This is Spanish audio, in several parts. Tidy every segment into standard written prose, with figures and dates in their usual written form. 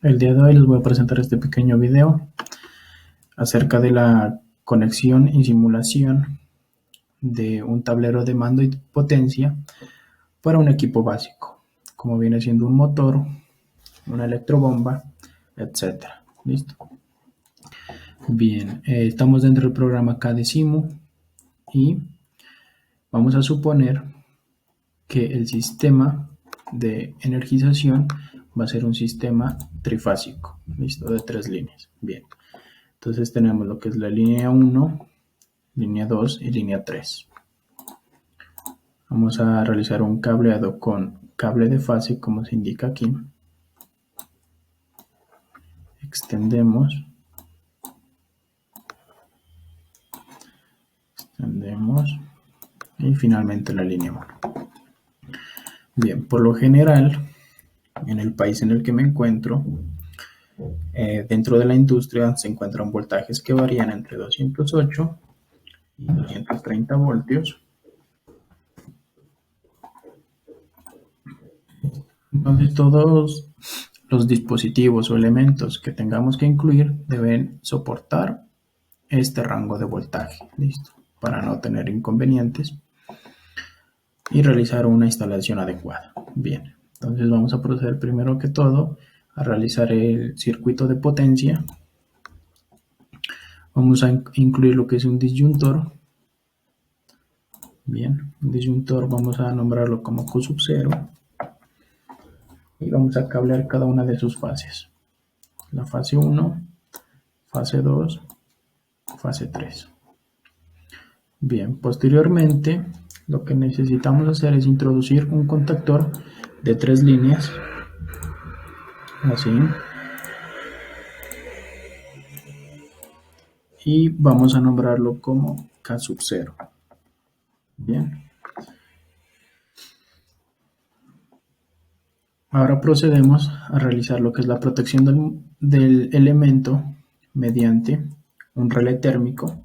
El día de hoy les voy a presentar este pequeño video acerca de la conexión y simulación de un tablero de mando y potencia para un equipo básico, como viene siendo un motor, una electrobomba, etc. ¿Listo? Bien, estamos dentro del programa KDesimu y vamos a suponer que el sistema de energización va a ser un sistema trifásico, ¿listo? De 3 líneas. Bien. Entonces tenemos lo que es la línea 1, línea 2 y línea 3. Vamos a realizar un cableado con cable de fase como se indica aquí. Extendemos y finalmente la línea 1. Bien, por lo general, en el país en el que me encuentro, dentro de la industria se encuentran voltajes que varían entre 208 y 230 voltios. Entonces todos los dispositivos o elementos que tengamos que incluir deben soportar este rango de voltaje, listo, para no tener inconvenientes y realizar una instalación adecuada. Bien, entonces vamos a proceder primero que todo a realizar el circuito de potencia. Vamos a incluir lo que es un disyuntor. Bien, un disyuntor vamos a nombrarlo como Q sub 0 y vamos a cablear cada una de sus fases. La fase 1, fase 2, fase 3. Bien, posteriormente lo que necesitamos hacer es introducir un contactor de 3 líneas, así, y vamos a nombrarlo como K sub 0. Bien. Ahora procedemos a realizar lo que es la protección del elemento mediante un relé térmico.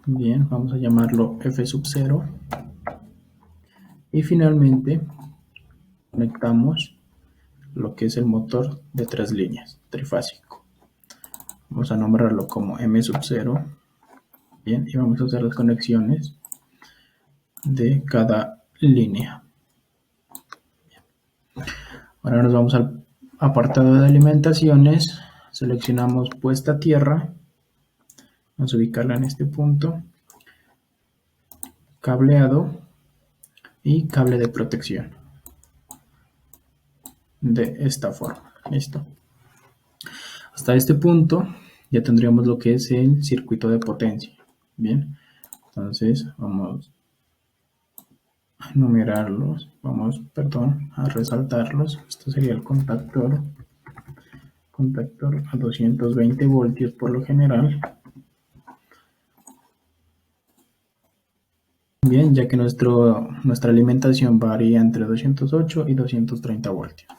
Bien, vamos a llamarlo F sub 0. Y finalmente conectamos lo que es el motor de 3 líneas, trifásico. Vamos a nombrarlo como M sub 0. Bien, y vamos a hacer las conexiones de cada línea. Bien. Ahora nos vamos al apartado de alimentaciones, seleccionamos puesta a tierra, vamos a ubicarla en este punto, cableado y cable de protección, de esta forma. Listo. Hasta este punto ya tendríamos lo que es el circuito de potencia. Bien, entonces vamos a numerarlos, a resaltarlos. Esto sería el contactor a 220 voltios por lo general. Bien, ya que nuestra alimentación varía entre 208 y 230 voltios.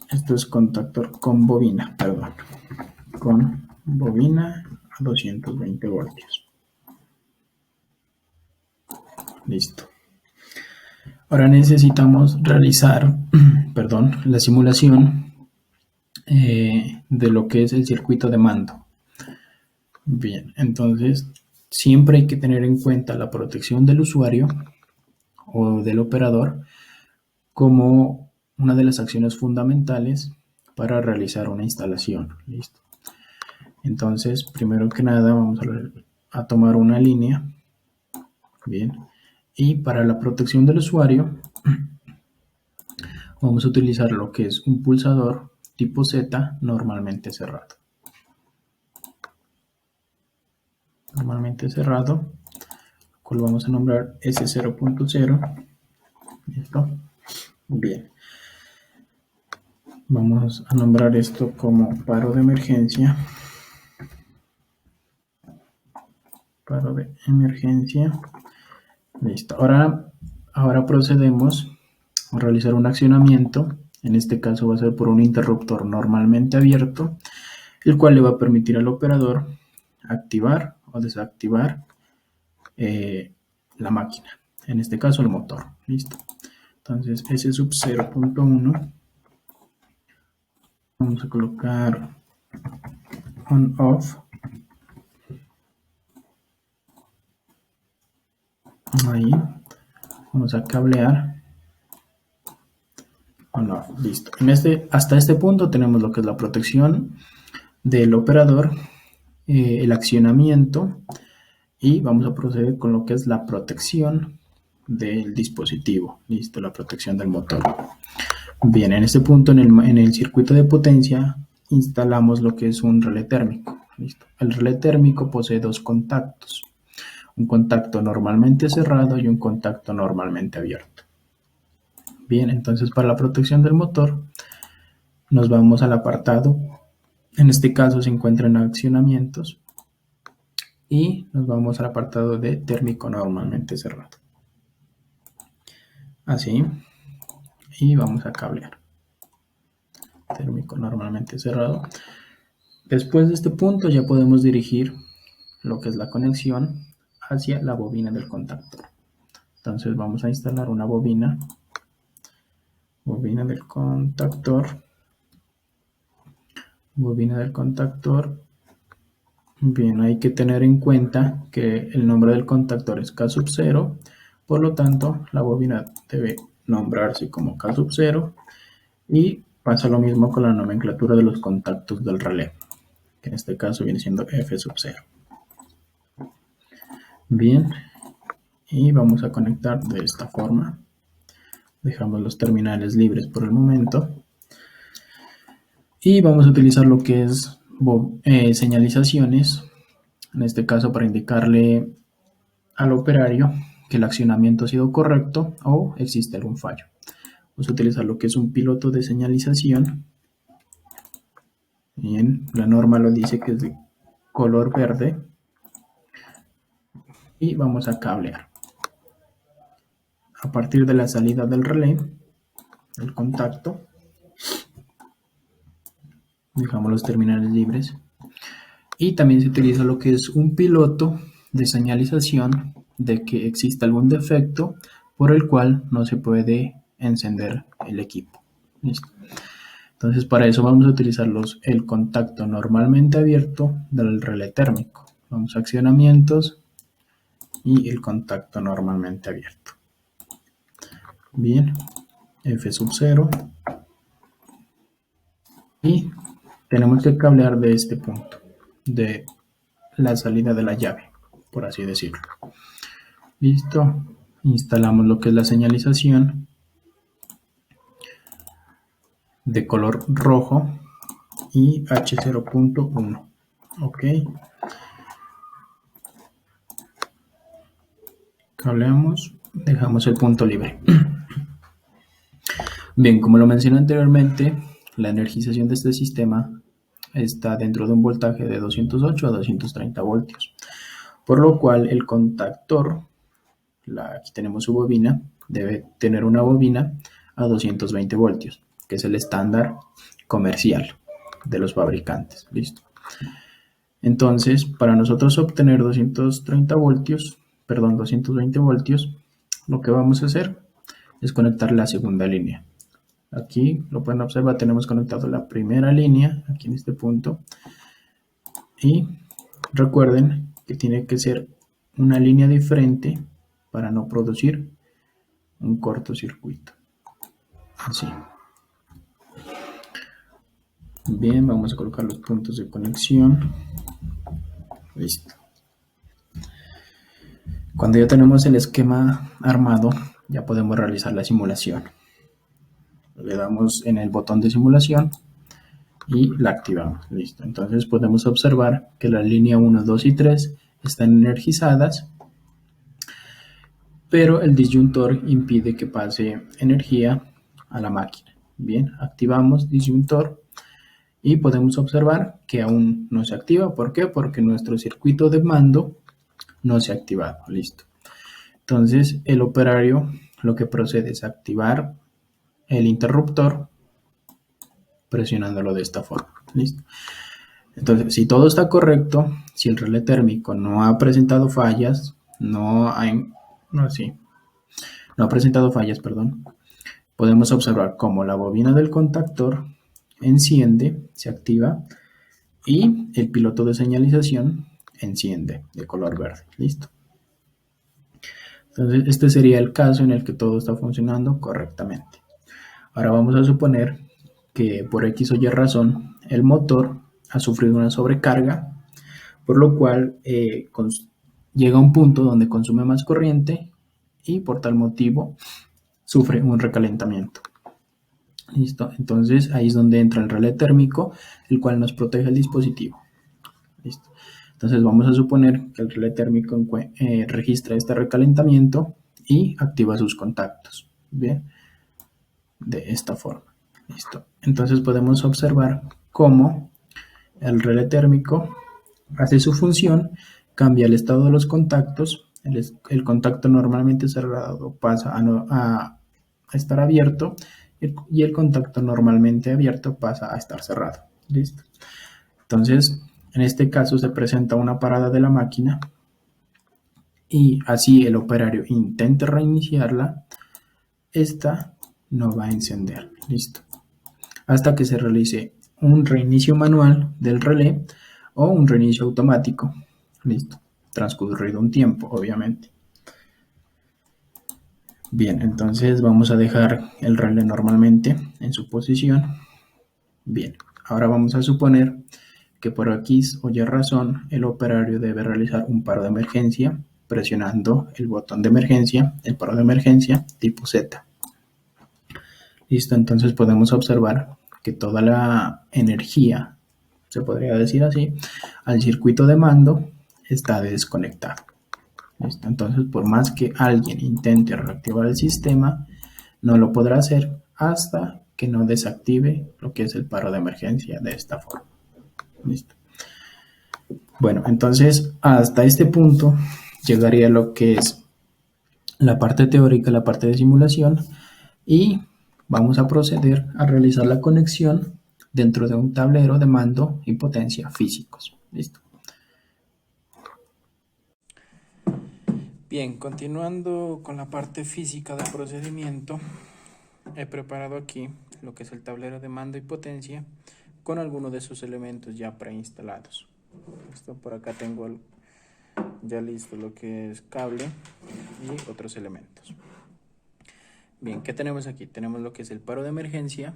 Esto es contactor con bobina, con bobina a 220 voltios. Listo. Ahora necesitamos realizar, la simulación de lo que es el circuito de mando. Bien, entonces siempre hay que tener en cuenta la protección del usuario o del operador como una de las acciones fundamentales para realizar una instalación. Listo. Entonces, primero que nada, vamos a tomar una línea. Bien. Y para la protección del usuario, vamos a utilizar lo que es un pulsador tipo Z normalmente cerrado. Cual vamos a nombrar S0.0. ¿Listo? Bien. Vamos a nombrar esto como paro de emergencia. Listo. Ahora procedemos a realizar un accionamiento. En este caso va a ser por un interruptor normalmente abierto, el cual le va a permitir al operador activar o desactivar la máquina. en este caso el motor. Listo. Entonces S sub 0.1 vamos a colocar on off. Ahí vamos a cablear on off. Listo. Hasta este punto tenemos lo que es la protección del operador, el accionamiento, y vamos a proceder con lo que es la protección del dispositivo. Listo, la protección del motor. Bien, en este punto en el circuito de potencia instalamos lo que es un relé térmico. Listo. El relé térmico posee dos contactos, un contacto normalmente cerrado y un contacto normalmente abierto. Bien, entonces para la protección del motor nos vamos al apartado, en este caso se encuentra en accionamientos, y nos vamos al apartado de térmico normalmente cerrado. Así, y vamos a cablear. Térmico normalmente cerrado. Después de este punto ya podemos dirigir lo que es la conexión hacia la bobina del contactor. Entonces vamos a instalar una bobina del contactor. Bobina del contactor. Bien, hay que tener en cuenta que el nombre del contactor es K sub 0, por lo tanto la bobina debe nombrarse como K sub 0, y pasa lo mismo con la nomenclatura de los contactos del relé, que en este caso viene siendo F sub 0. Bien, y vamos a conectar de esta forma. Dejamos los terminales libres por el momento. Y vamos a utilizar lo que es señalizaciones, en este caso para indicarle al operario que el accionamiento ha sido correcto o existe algún fallo. Vamos a utilizar lo que es un piloto de señalización. Bien, la norma lo dice que es de color verde. Y vamos a cablear. A partir de la salida del relé, el contacto, dejamos los terminales libres. Y también se utiliza lo que es un piloto de señalización de que existe algún defecto por el cual no se puede encender el equipo. ¿Listo? Entonces para eso vamos a utilizar el contacto normalmente abierto del relé térmico. Vamos a accionamientos y el contacto normalmente abierto. Bien, F sub 0. Y tenemos que cablear de este punto, de la salida de la llave, por así decirlo. Listo, instalamos lo que es la señalización de color rojo y H0.1. Ok, cableamos, dejamos el punto libre. Bien, como lo mencioné anteriormente, la energización de este sistema está dentro de un voltaje de 208 a 230 voltios, por lo cual el contactor, aquí tenemos su bobina, debe tener una bobina a 220 voltios, que es el estándar comercial de los fabricantes. Listo. Entonces, para nosotros obtener 220 voltios, lo que vamos a hacer es conectar la segunda línea. Aquí lo pueden observar, tenemos conectado la primera línea, aquí en este punto. Y recuerden que tiene que ser una línea diferente para no producir un cortocircuito. Así. Bien, vamos a colocar los puntos de conexión. Listo. Cuando ya tenemos el esquema armado, ya podemos realizar la simulación. Le damos en el botón de simulación y la activamos. Listo. Entonces podemos observar que la línea 1, 2 y 3 están energizadas, pero el disyuntor impide que pase energía a la máquina. Bien, activamos disyuntor y podemos observar que aún no se activa. ¿Por qué? Porque nuestro circuito de mando no se ha activado. Listo. Entonces el operario lo que procede es activar el interruptor presionándolo de esta forma. Listo. Entonces, si todo está correcto, si el relé térmico no ha presentado fallas, no hay, no, sí, no ha presentado fallas, perdón, podemos observar cómo la bobina del contactor enciende, se activa y el piloto de señalización enciende de color verde. Listo. Entonces, este sería el caso en el que todo está funcionando correctamente. Ahora vamos a suponer que por X o Y razón el motor ha sufrido una sobrecarga, por lo cual llega a un punto donde consume más corriente y por tal motivo sufre un recalentamiento. Listo, entonces ahí es donde entra el relé térmico, el cual nos protege el dispositivo. Listo. Entonces vamos a suponer que el relé térmico registra este recalentamiento y activa sus contactos. Bien, de esta forma. Listo. Entonces podemos observar cómo el relé térmico hace su función, cambia el estado de los contactos. El contacto normalmente cerrado pasa a estar abierto y el contacto normalmente abierto pasa a estar cerrado. Listo. Entonces, en este caso se presenta una parada de la máquina y así el operario intente reiniciarla, esta no va a encender. Listo. Hasta que se realice un reinicio manual del relé o un reinicio automático. Listo. Transcurrido un tiempo, obviamente. Bien, entonces vamos a dejar el relé normalmente en su posición. Bien, ahora vamos a suponer que por X o Y razón el operario debe realizar un paro de emergencia presionando el botón de emergencia, el paro de emergencia tipo Z. Listo, entonces podemos observar que toda la energía, se podría decir así, al circuito de mando está desconectado. ¿Listo? Entonces, por más que alguien intente reactivar el sistema, no lo podrá hacer hasta que no desactive lo que es el paro de emergencia de esta forma. ¿Listo? Bueno, entonces hasta este punto llegaría lo que es la parte teórica, la parte de simulación y vamos a proceder a realizar la conexión dentro de un tablero de mando y potencia físicos. ¿Listo? Bien, continuando con la parte física del procedimiento, he preparado aquí lo que es el tablero de mando y potencia con algunos de sus elementos ya preinstalados. Esto por acá tengo ya listo lo que es cable y otros elementos. Bien, ¿qué tenemos aquí? Tenemos lo que es el paro de emergencia,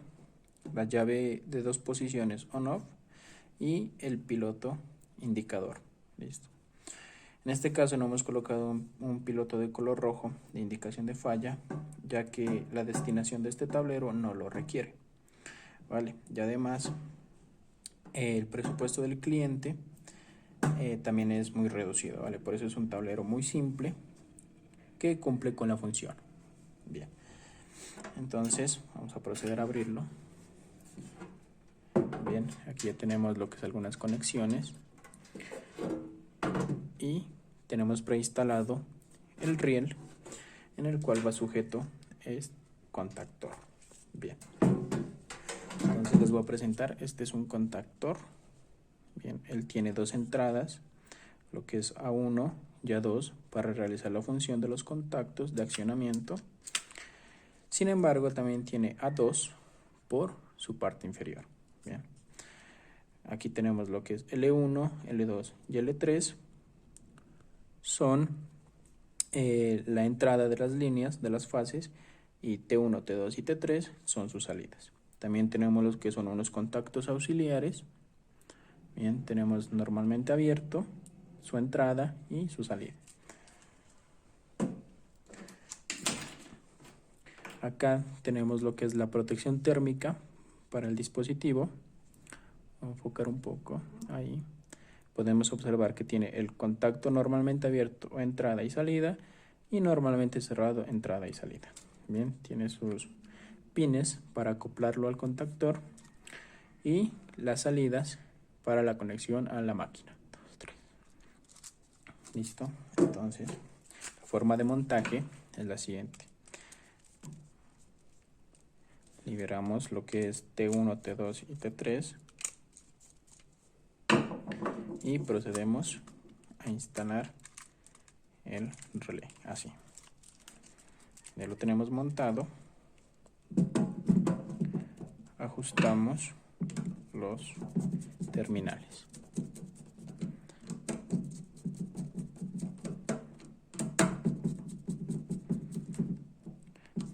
la llave de 2 posiciones on-off y el piloto indicador. Listo. En este caso no hemos colocado un piloto de color rojo de indicación de falla, ya que la destinación de este tablero no lo requiere. Vale, y además el presupuesto del cliente también es muy reducido, ¿vale? Por eso es un tablero muy simple que cumple con la función. Bien, entonces vamos a proceder a abrirlo. Bien, aquí ya tenemos lo que es algunas conexiones y tenemos preinstalado el riel en el cual va sujeto este contactor. Bien, entonces les voy a presentar, este es un contactor. Bien, él tiene 2 entradas, lo que es A1 y A2 para realizar la función de los contactos de accionamiento. Sin embargo, también tiene A2 por su parte inferior. Bien, aquí tenemos lo que es L1, L2 y L3 son la entrada de las líneas de las fases y T1, T2 y T3 son sus salidas. También tenemos los que son unos contactos auxiliares. Bien, tenemos normalmente abierto su entrada y su salida. Acá tenemos lo que es la protección térmica para el dispositivo. Vamos a enfocar un poco ahí. Podemos observar que tiene el contacto normalmente abierto o entrada y salida y normalmente cerrado entrada y salida. Bien, tiene sus pines para acoplarlo al contactor y las salidas para la conexión a la máquina. 2, 3. Listo. Entonces, la forma de montaje es la siguiente. Liberamos lo que es T1, T2 y T3 y procedemos a instalar el relé, así. Ya lo tenemos montado. Ajustamos los terminales.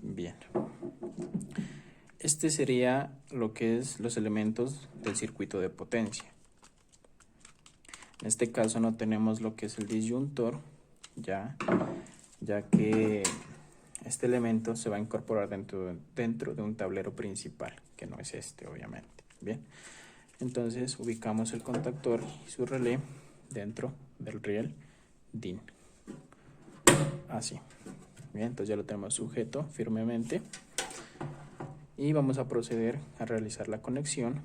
Bien. Este sería lo que es los elementos del circuito de potencia. En este caso no tenemos lo que es el disyuntor, ya que este elemento se va a incorporar dentro de un tablero principal, que no es este, obviamente. Bien, entonces ubicamos el contactor y su relé dentro del riel DIN. Así. Bien, entonces ya lo tenemos sujeto firmemente. Y vamos a proceder a realizar la conexión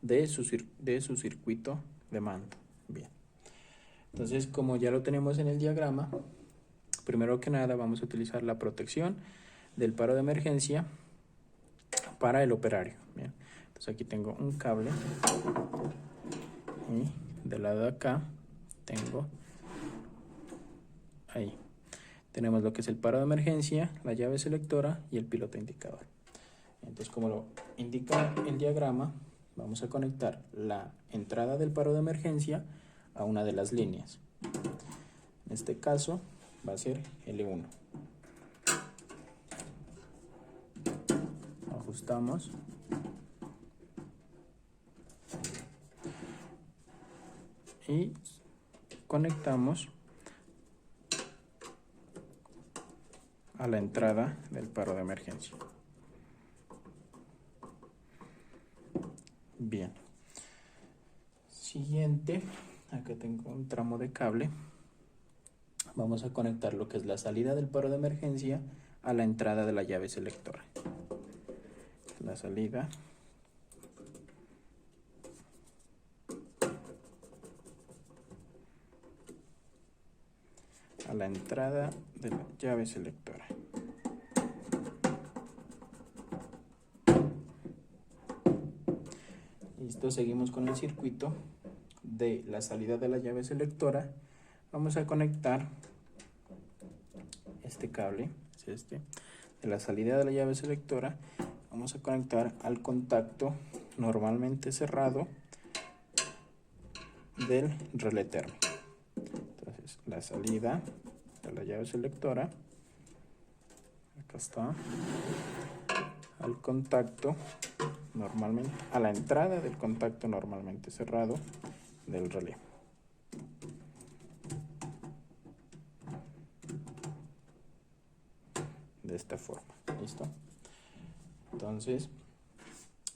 de su circuito de mando. Bien. Entonces, como ya lo tenemos en el diagrama, primero que nada vamos a utilizar la protección del paro de emergencia para el operario. Bien. Entonces aquí tengo un cable y del lado de acá tengo ahí. Tenemos lo que es el paro de emergencia, la llave selectora y el piloto indicador. Entonces, como lo indica el diagrama, vamos a conectar la entrada del paro de emergencia a una de las líneas. En este caso va a ser L1. Ajustamos. Y conectamos a la entrada del paro de emergencia. Bien. Siguiente, acá tengo un tramo de cable. Vamos a conectar lo que es la salida del paro de emergencia a la entrada de la llave selectora. La salida a la entrada de la llave selectora. Listo, seguimos con el circuito de la salida de la llave selectora. Vamos a conectar este cable, es este, de la salida de la llave selectora. Vamos a conectar al contacto normalmente cerrado del relé térmico. Entonces, la salida de la llave selectora, acá está, al contacto normalmente, a la entrada del contacto normalmente cerrado del relé. De esta forma, ¿listo? Entonces,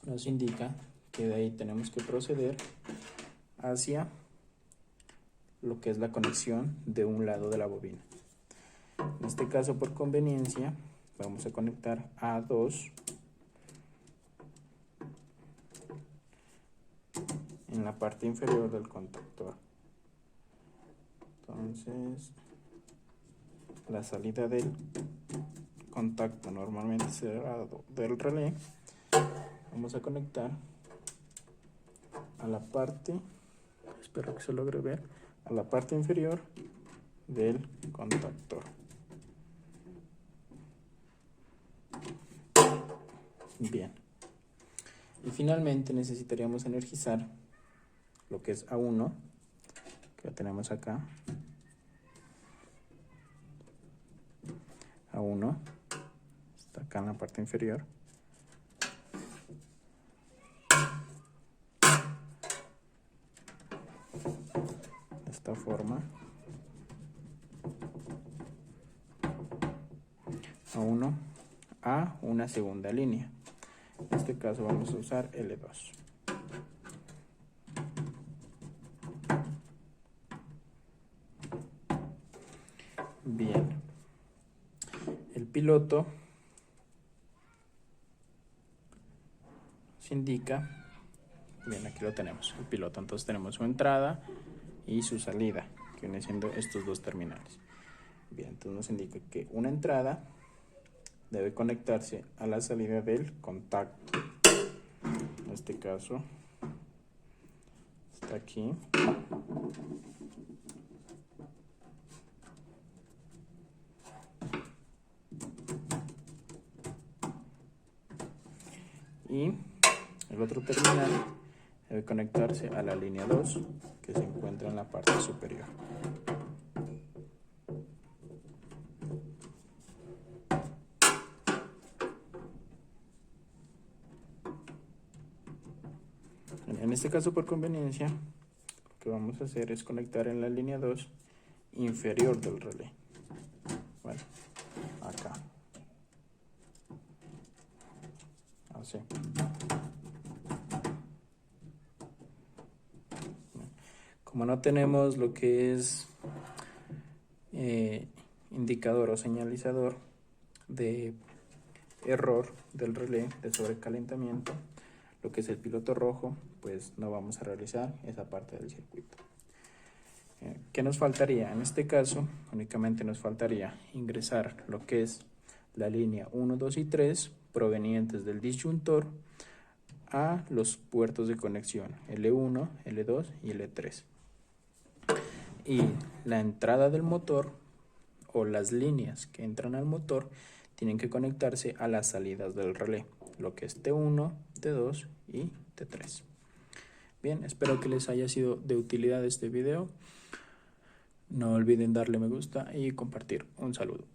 nos indica que de ahí tenemos que proceder hacia lo que es la conexión de un lado de la bobina. En este caso, por conveniencia, vamos a conectar A2 en la parte inferior del contactor. Entonces, la salida del contacto normalmente cerrado del relé, vamos a conectar a la parte, espero que se logre ver, a la parte inferior del contactor. Bien. Y finalmente necesitaríamos energizar lo que es A1, que lo tenemos acá. A1 está acá en la parte inferior. De esta forma. A1 a una segunda línea. En este caso vamos a usar L2. Bien. El piloto se indica, bien, aquí lo tenemos, el piloto. Entonces tenemos su entrada y su salida, que vienen siendo estos dos terminales. Bien, entonces nos indica que una entrada debe conectarse a la salida del contacto. En este caso está aquí. y el otro terminal debe conectarse a la línea 2 que se encuentra en la parte superior. En este caso, por conveniencia, lo que vamos a hacer es conectar en la línea 2 inferior del relé. Bueno, acá. Así. Como no tenemos lo que es indicador o señalizador de error del relé de sobrecalentamiento, lo que es el piloto rojo, pues no vamos a realizar esa parte del circuito. ¿Qué nos faltaría? En este caso únicamente nos faltaría ingresar lo que es la línea 1, 2 y 3 provenientes del disyuntor a los puertos de conexión L1, L2 y L3, y la entrada del motor o las líneas que entran al motor tienen que conectarse a las salidas del relé, lo que es T1, T2 y T3. Bien, espero que les haya sido de utilidad este video. No olviden darle me gusta y compartir. Un saludo.